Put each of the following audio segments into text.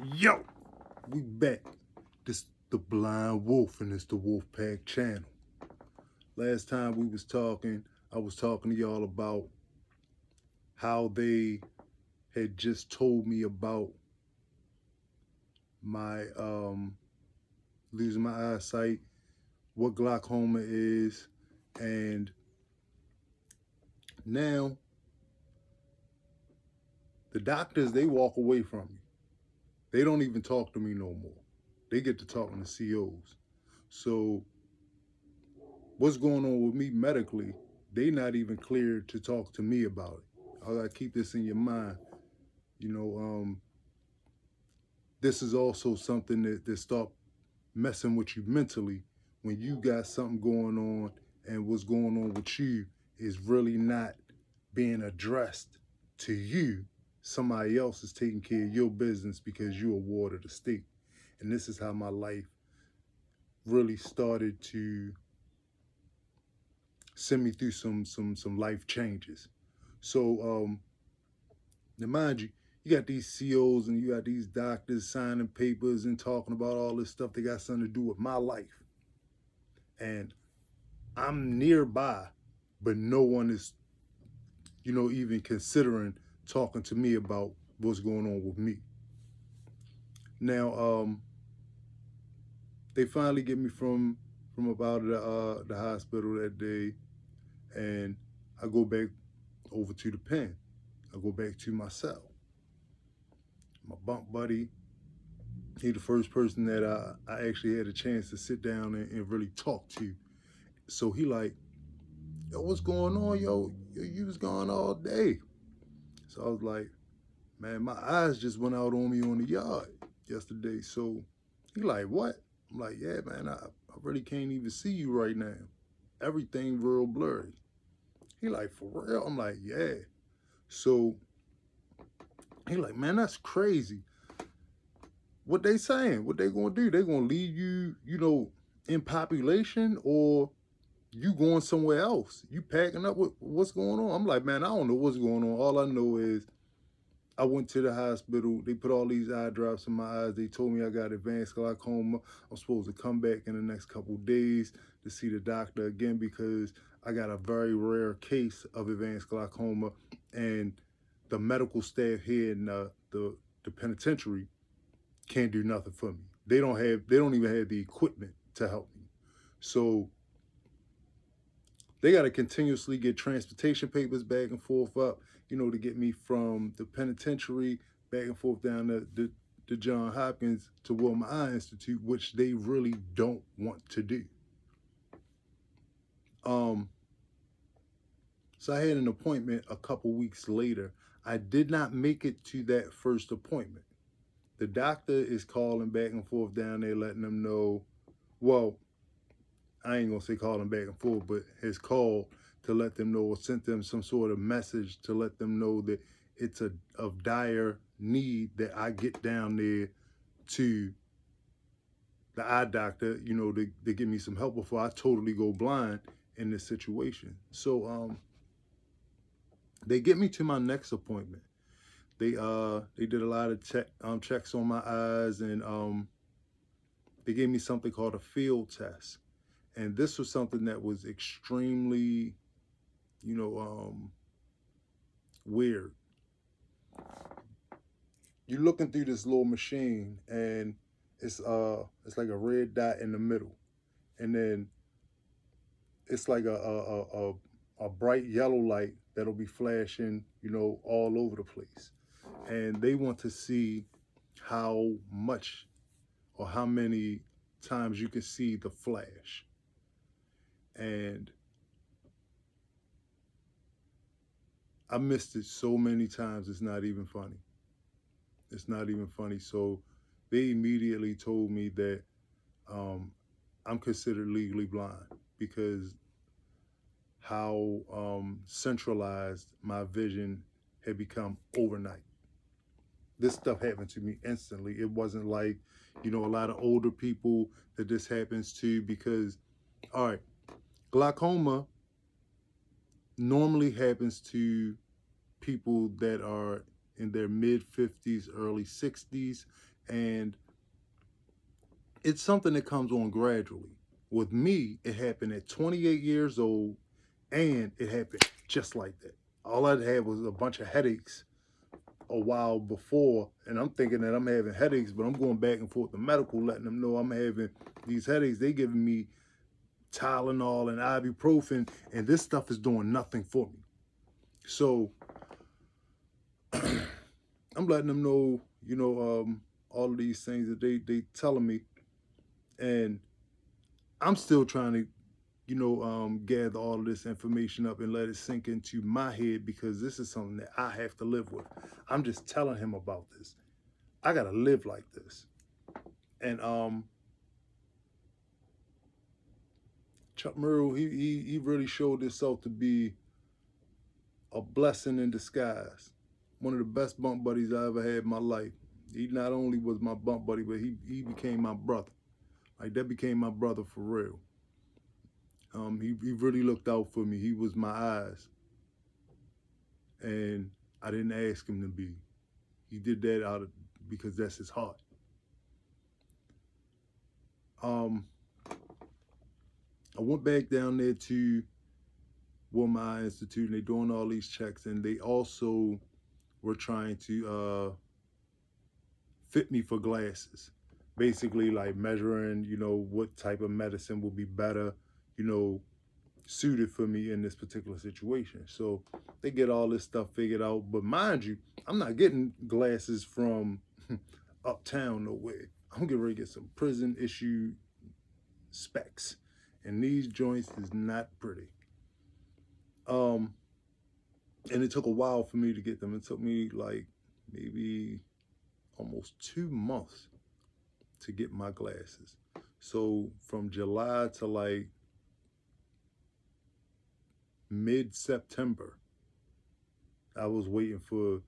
Yo, we back. This the Blind Wolf and it's the Wolfpack channel. Last time we was talking, I was talking to y'all about how they had just told me about my losing my eyesight, what glaucoma is, and now the doctors they walk away from me. They don't even talk to me no more. They get to talking to COs. So what's going on with me medically, they not even cleared to talk to me about it. I gotta keep this in your mind. You know, this is also something that start messing with you mentally when you got something going on and what's going on with you is really not being addressed to you. Somebody else is taking care of your business because you're a ward of the state. And this is how my life really started to send me through some life changes. So now mind you, you got these COs and you got these doctors signing papers and talking about all this stuff that got something to do with my life. And I'm nearby, but no one is, even considering talking to me about what's going on with me. Now, they finally get me from about the hospital that day, and I go back over to the pen. I go back to my cell. My bunk buddy, he the first person that I actually had a chance to sit down and really talk to. So he like, yo, what's going on, yo? You was gone all day. So I was like, man, my eyes just went out on me on the yard yesterday. So he like, what? I'm like, yeah, man, I really can't even see you right now. Everything real blurry. He like, for real? I'm like, yeah. So he like, man, that's crazy. What they saying? What they gonna do? They gonna leave you, in population, or you going somewhere else? You packing up? What's going on? I'm like, man, I don't know what's going on. All I know is I went to the hospital. They put all these eye drops in my eyes. They told me I got advanced glaucoma. I'm supposed to come back in the next couple days to see the doctor again because I got a very rare case of advanced glaucoma, and the medical staff here in the penitentiary can't do nothing for me. They don't even have the equipment to help me. So they got to continuously get transportation papers back and forth up, to get me from the penitentiary back and forth down the John Hopkins to Wilmer Eye Institute, which they really don't want to do. Um, so I had an appointment a couple weeks later. I did not make it to that first appointment. The doctor is calling back and forth down there, letting them know. Well, I ain't gonna say calling back and forth, but has called to let them know or sent them some sort of message to let them know that it's a of dire need that I get down there to the eye doctor, to give me some help before I totally go blind in this situation. So they get me to my next appointment. They did a lot of checks on my eyes, and they gave me something called a field test. And this was something that was extremely, you know, um, weird. You're looking through this little machine, and it's like a red dot in the middle, and then it's like a bright yellow light that'll be flashing, all over the place. And they want to see how much or how many times you can see the flash. And I missed it so many times, it's not even funny. It's not even funny. So they immediately told me that um, I'm considered legally blind because how centralized my vision had become overnight. This stuff happened to me instantly. It wasn't like, a lot of older people that this happens to because, all right, glaucoma normally happens to people that are in their mid 50s, early 60s. And it's something that comes on gradually. With me, it happened at 28 years old, and it happened just like that. All I had was a bunch of headaches a while before, and I'm thinking that I'm having headaches, but I'm going back and forth to medical, letting them know I'm having these headaches. They giving me Tylenol and ibuprofen, and this stuff is doing nothing for me. So I'm letting them know, all of these things that they telling me, and I'm still trying to, gather all of this information up and let it sink into my head, because this is something that I have to live with. I'm just telling him about this. I gotta live like this. And Chuck Murrow, he really showed himself to be a blessing in disguise. One of the best bunk buddies I ever had in my life. He not only was my bunk buddy, but he became my brother. Like, that became my brother for real. He really looked out for me. He was my eyes, and I didn't ask him to be. He did that because that's his heart. Um, I went back down there to Wilmer Eye Institute, and they're doing all these checks, and they also were trying to fit me for glasses. Basically, like measuring, what type of medicine will be better, suited for me in this particular situation. So they get all this stuff figured out. But mind you, I'm not getting glasses from uptown nowhere. I'm getting ready to get some prison issue specs. And these joints is not pretty. Um, and it took a while for me to get them. It took me like maybe almost 2 months to get my glasses. So from July to like mid-September, I was waiting for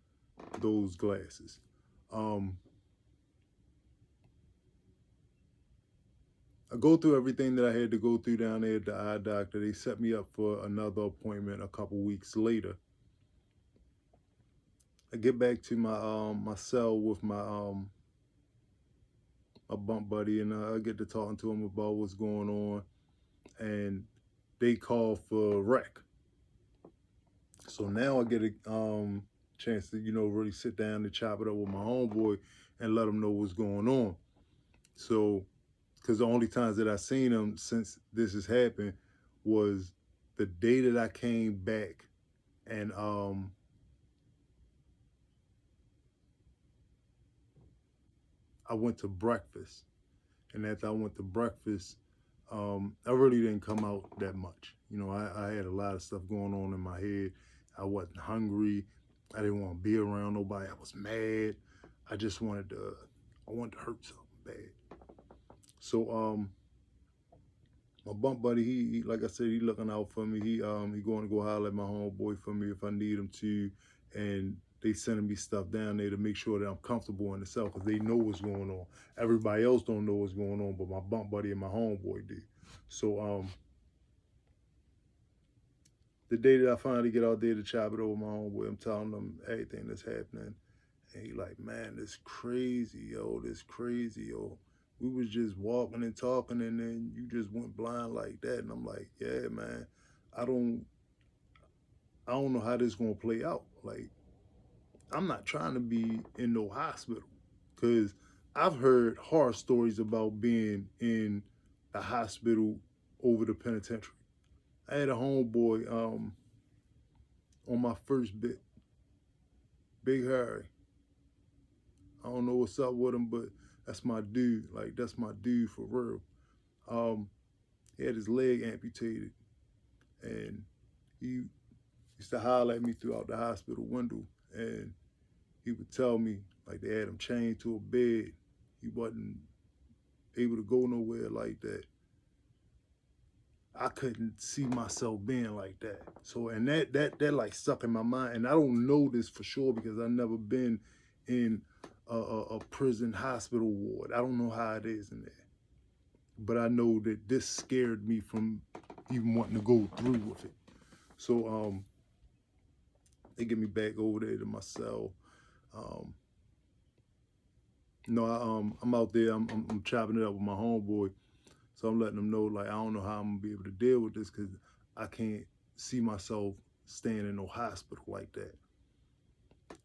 those glasses. Um, I go through everything that I had to go through down there at the eye doctor. They set me up for another appointment a couple weeks later. I get back to my cell with my bump buddy, and I get to talking to him about what's going on, and they call for rec. So now I get a chance to really sit down and chop it up with my homeboy and let him know what's going on. So, because the only times that I seen him since this has happened was the day that I came back, and I went to breakfast. And after I went to breakfast, I really didn't come out that much. I had a lot of stuff going on in my head. I wasn't hungry. I didn't want to be around nobody. I was mad. I just I wanted to hurt something bad. So my bump buddy, he like I said, he looking out for me. He going to go holler at my homeboy for me if I need him to, and they sending me stuff down there to make sure that I'm comfortable in the cell, because they know what's going on. Everybody else don't know what's going on, but my bump buddy and my homeboy do. So the day that I finally get out there to chop it over my homeboy, I'm telling them everything that's happening, and he like, man, this crazy, yo, this crazy, yo. We was just walking and talking, and then you just went blind like that. And I'm like, yeah, man, I don't I don't know how this gonna play out. Like, I'm not trying to be in no hospital, because I've heard horror stories about being in the hospital over the penitentiary. I had a homeboy on my first bit, Big Harry. I don't know what's up with him, but that's my dude. Like, that's my dude for real. Um, he had his leg amputated, and he used to holler at me throughout the hospital window, and he would tell me, like, they had him chained to a bed. He wasn't able to go nowhere like that. I couldn't see myself being like that. So, and that like stuck in my mind. And I don't know this for sure because I've never been in a prison hospital ward. I don't know how it is in there. But I know that this scared me from even wanting to go through with it. So they get me back over there to my cell. Um, I'm out there. I'm chopping it up with my homeboy. So I'm letting them know, like, I don't know how I'm gonna be able to deal with this because I can't see myself staying in no hospital like that.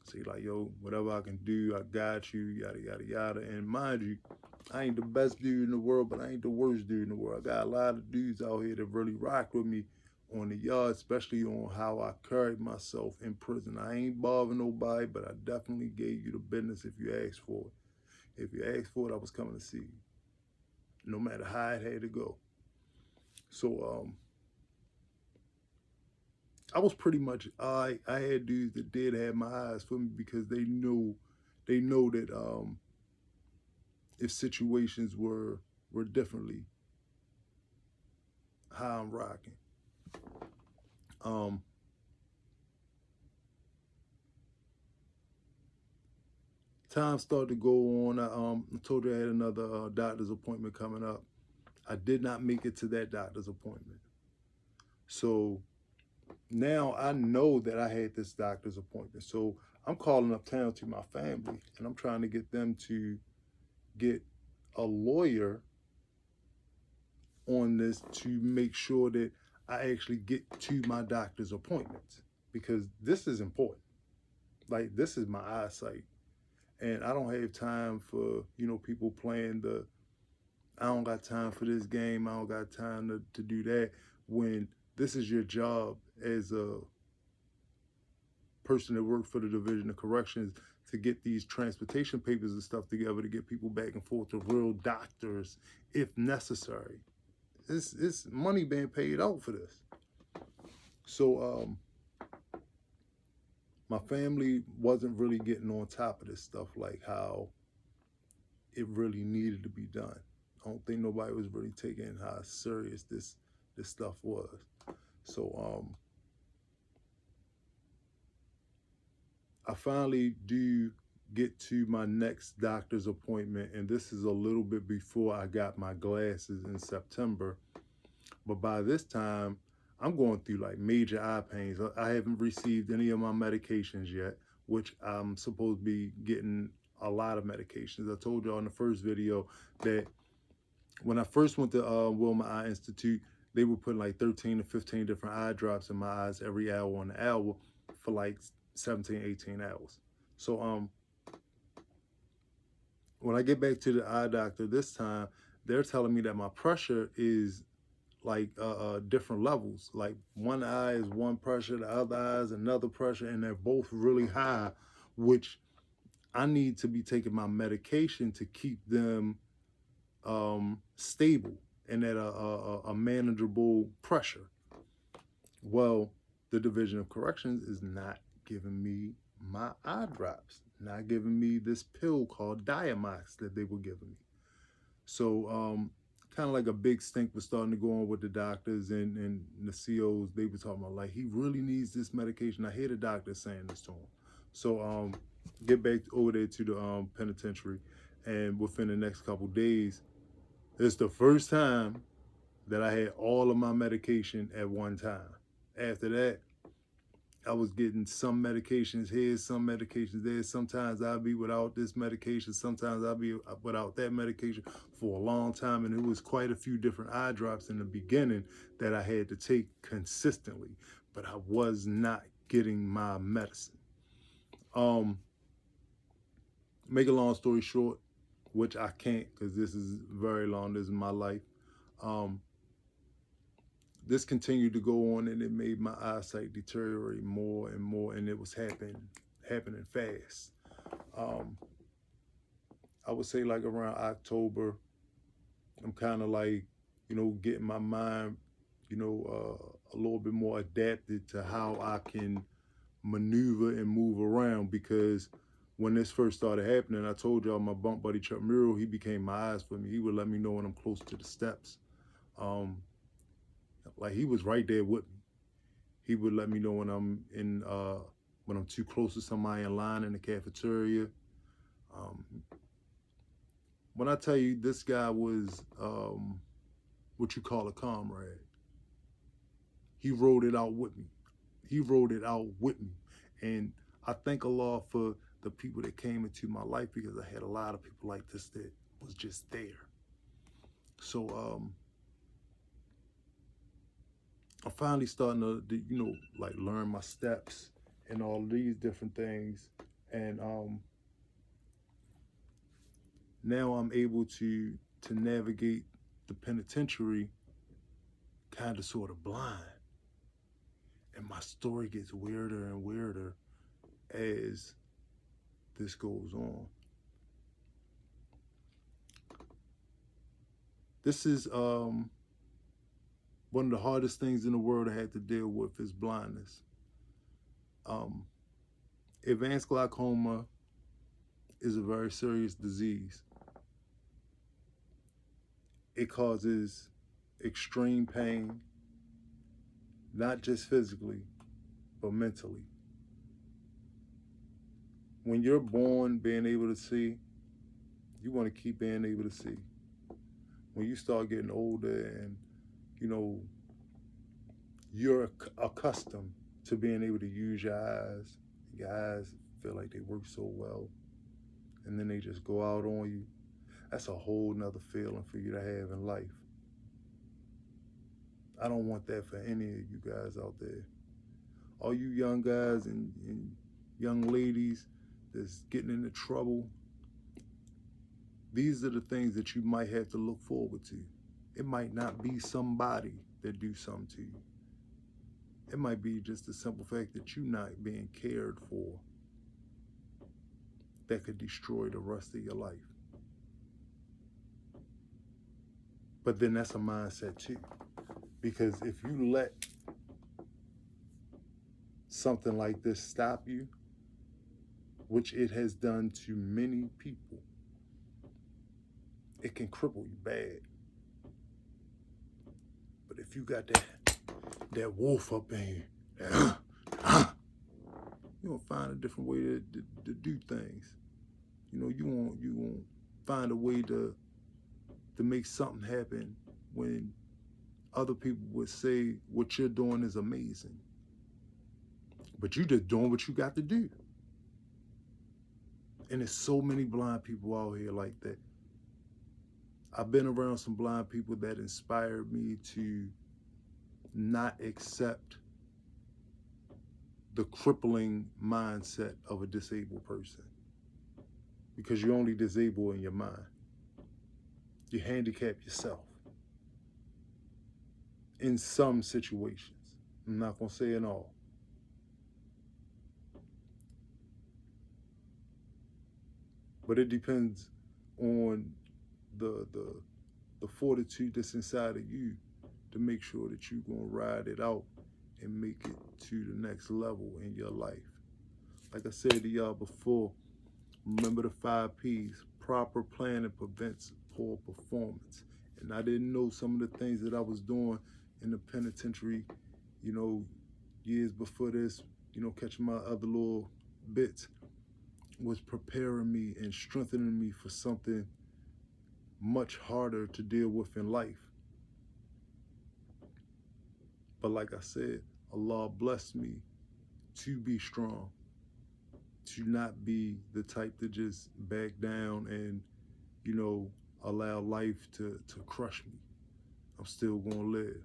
So he like, yo, whatever I can do, I got you, yada yada yada. And mind you, I ain't the best dude in the world, but I ain't the worst dude in the world. I got a lot of dudes out here that really rock with me on the yard, especially on how I carried myself in prison. I ain't bothering nobody, but I definitely gave you the business if you asked for it. If you asked for it, I was coming to see you, no matter how it had to go. So I was pretty much I had dudes that did have my eyes for me because they know that if situations were differently, how I'm rocking. Um, Time started to go on. I told you I had another doctor's appointment coming up. I did not make it to that doctor's appointment. So now I know that I had this doctor's appointment. So I'm calling uptown to my family and I'm trying to get them to get a lawyer on this to make sure that I actually get to my doctor's appointments because this is important. Like this is my eyesight, and I don't have time for people playing the. I don't got time for this game. I don't got time to do that when this is your job as a person that works for the Division of Corrections to get these transportation papers and stuff together to get people back and forth to real doctors if necessary. It's money being paid out for this. So my family wasn't really getting on top of this stuff like how it really needed to be done. I don't think nobody was really taking how serious this stuff was. So I finally do get to my next doctor's appointment, and this is a little bit before I got my glasses in September. But by this time, I'm going through like major eye pains. I haven't received any of my medications yet, which I'm supposed to be getting a lot of medications. I told y'all in the first video that when I first went to Wilma Eye Institute, they were putting like 13 to 15 different eye drops in my eyes every hour on the hour for like 17, 18 hours. So when I get back to the eye doctor this time, they're telling me that my pressure is like different levels. Like one eye is one pressure, the other eye is another pressure, and they're both really high, which I need to be taking my medication to keep them stable and at a manageable pressure. Well, the Division of Corrections is not giving me my eye drops, not giving me this pill called Diamox that they were giving me. So kind of like a big stink was starting to go on with the doctors and the COs. They were talking about like he really needs this medication. I hear the doctor saying this to him. So get back over there to the penitentiary, and within the next couple days, it's the first time that I had all of my medication at one time. After that, I was getting some medications here, some medications there. Sometimes I'll be without this medication. Sometimes I'll be without that medication for a long time. And it was quite a few different eye drops in the beginning that I had to take consistently, but I was not getting my medicine. Um, Make a long story short, which I can't because this is very long. This is my life. Um, this continued to go on and it made my eyesight deteriorate more and more, and it was happening fast. um, I would say like around October, I'm kind of like getting my mind a little bit more adapted to how I can maneuver and move around, because when this first started happening, I told y'all my bunk buddy Chuck Murrow, he became my eyes for me. He would let me know when I'm close to the steps. um, like he was right there with me. He would let me know when I'm too close to somebody in line in the cafeteria. Um, when I tell you this guy was what you call a comrade, he rode it out with me. He rode it out with me, and I thank Allah for the people that came into my life, because I had a lot of people like this that was just there. So I'm finally starting to, like learn my steps and all these different things. And now I'm able to navigate the penitentiary kind of sort of blind. And my story gets weirder and weirder as this goes on. This is one of the hardest things in the world I had to deal with is blindness. Advanced glaucoma is a very serious disease. It causes extreme pain, not just physically, but mentally. When you're born being able to see, you want to keep being able to see. When you start getting older and, you're accustomed to being able to use your eyes feel like they work so well, and then they just go out on you. That's a whole nother feeling for you to have in life. I don't want that for any of you guys out there. All you young guys and young ladies that's getting into trouble, these are the things that you might have to look forward to. It might not be somebody that do something to you. It might be just the simple fact that you're not being cared for that could destroy the rest of your life. But then that's a mindset too. Because if you let something like this stop you, which it has done to many people, it can cripple you bad. But if you got that wolf up in you, you're gonna find a different way to do things. You won't find a way to make something happen when other people would say what you're doing is amazing. But you're just doing what you got to do. And there's so many blind people out here like that. I've been around some blind people that inspired me to not accept the crippling mindset of a disabled person. Because you're only disabled in your mind. You handicap yourself. In some situations. I'm not going to say in all. But it depends on the fortitude that's inside of you to make sure that you're going to ride it out and make it to the next level in your life. Like I said to y'all before, remember the 5 P's. Proper planning prevents poor performance. And I didn't know some of the things that I was doing in the penitentiary, years before this, catching my other little bits, was preparing me and strengthening me for something much harder to deal with in life. But like I said, Allah blessed me to be strong, to not be the type to just back down and, allow life to crush me. I'm still gonna live.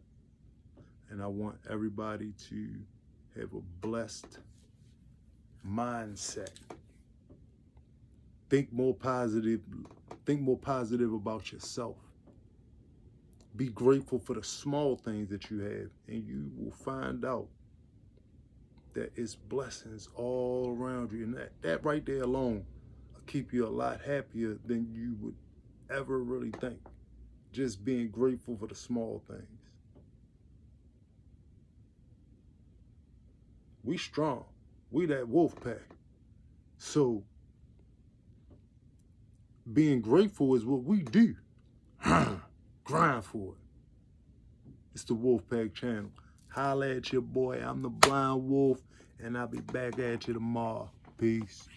And I want everybody to have a blessed mindset. Think more positive about yourself. Be grateful for the small things that you have, and you will find out that it's blessings all around you. And that right there alone will keep you a lot happier than you would ever really think. Just being grateful for the small things. We strong. We that wolf pack. So being grateful is what we do. Grind for it. It's the Wolfpack channel. Holla at your boy. I'm the Blind Wolf, and I'll be back at you tomorrow. Peace.